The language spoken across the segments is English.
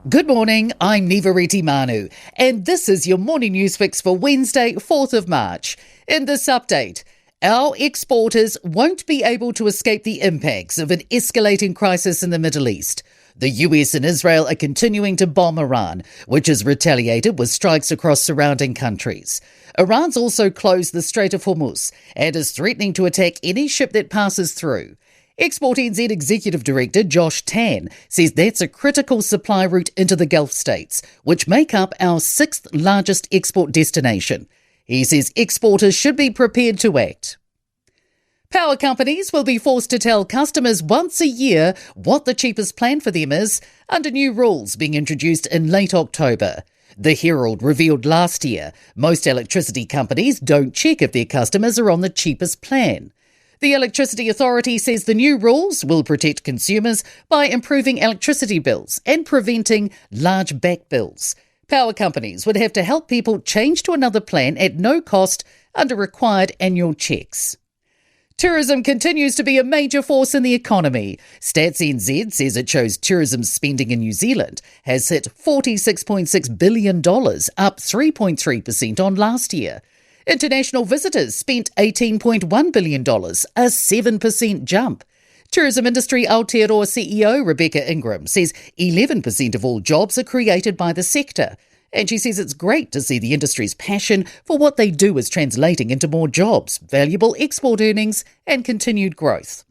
Good morning, I'm Nivareti Manu, and this is your morning news fix for Wednesday, 4th of March. In this update, our exporters won't be able to escape the impacts of an escalating crisis in the Middle East. The US and Israel are continuing to bomb Iran, which has retaliated with strikes across surrounding countries. Iran's also closed the Strait of Hormuz and is threatening to attack any ship that passes through. Export NZ Executive Director Josh Tan says that's a critical supply route into the Gulf states, which make up our sixth largest export destination. He says exporters should be prepared to act. Power companies will be forced to tell customers once a year what the cheapest plan for them is under new rules being introduced in late October. The Herald revealed last year most electricity companies don't check if their customers are on the cheapest plan. The Electricity Authority says the new rules will protect consumers by improving electricity bills and preventing large back bills. Power companies would have to help people change to another plan at no cost under required annual checks. Tourism continues to be a major force in the economy. Stats NZ says it shows tourism spending in New Zealand has hit $46.6 billion, up 3.3% on last year. International visitors spent $18.1 billion, a 7% jump. Tourism industry Aotearoa CEO Rebecca Ingram says 11% of all jobs are created by the sector. And she says it's great to see the industry's passion for what they do is translating into more jobs, valuable export earnings and continued growth.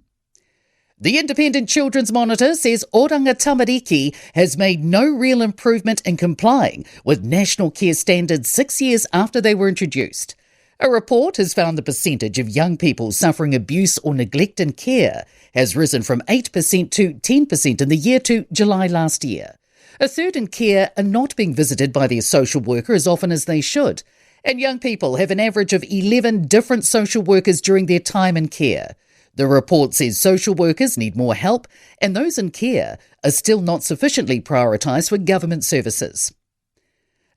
The Independent Children's Monitor says Oranga Tamariki has made no real improvement in complying with national care standards 6 years after they were introduced. A report has found the percentage of young people suffering abuse or neglect in care has risen from 8% to 10% in the year to July last year. A third in care are not being visited by their social worker as often as they should, and young people have an average of 11 different social workers during their time in care. The report says social workers need more help, and those in care are still not sufficiently prioritised for government services.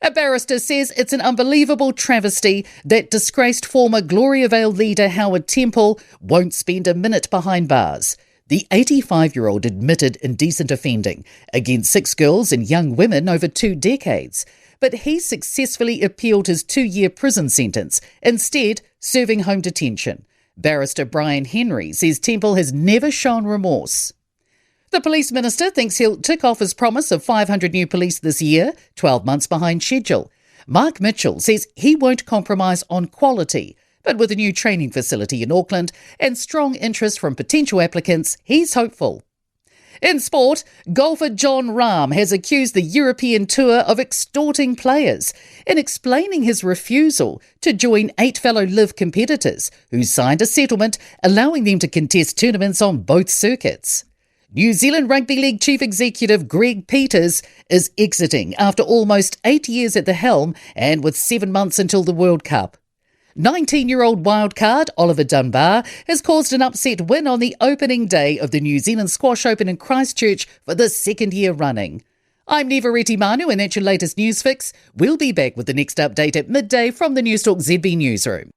A barrister says it's an unbelievable travesty that disgraced former Gloriavale leader Howard Temple won't spend a minute behind bars. The 85-year-old admitted indecent offending against 6 girls and young women over 2 decades, but he successfully appealed his 2-year prison sentence, instead serving home detention. Barrister Brian Henry says Temple has never shown remorse. The police minister thinks he'll tick off his promise of 500 new police this year, 12 months behind schedule. Mark Mitchell says he won't compromise on quality, but with a new training facility in Auckland and strong interest from potential applicants, he's hopeful. In sport, golfer John Rahm has accused the European Tour of extorting players in explaining his refusal to join 8 fellow LIV competitors who signed a settlement allowing them to contest tournaments on both circuits. New Zealand Rugby League Chief Executive Greg Peters is exiting after almost 8 years at the helm and with 7 months until the World Cup. 19-year-old wildcard Oliver Dunbar has caused an upset win on the opening day of the New Zealand Squash Open in Christchurch for the 2nd year running. I'm Nivareti Manu and that's your latest news fix. We'll be back with the next update at midday from the Newstalk ZB newsroom.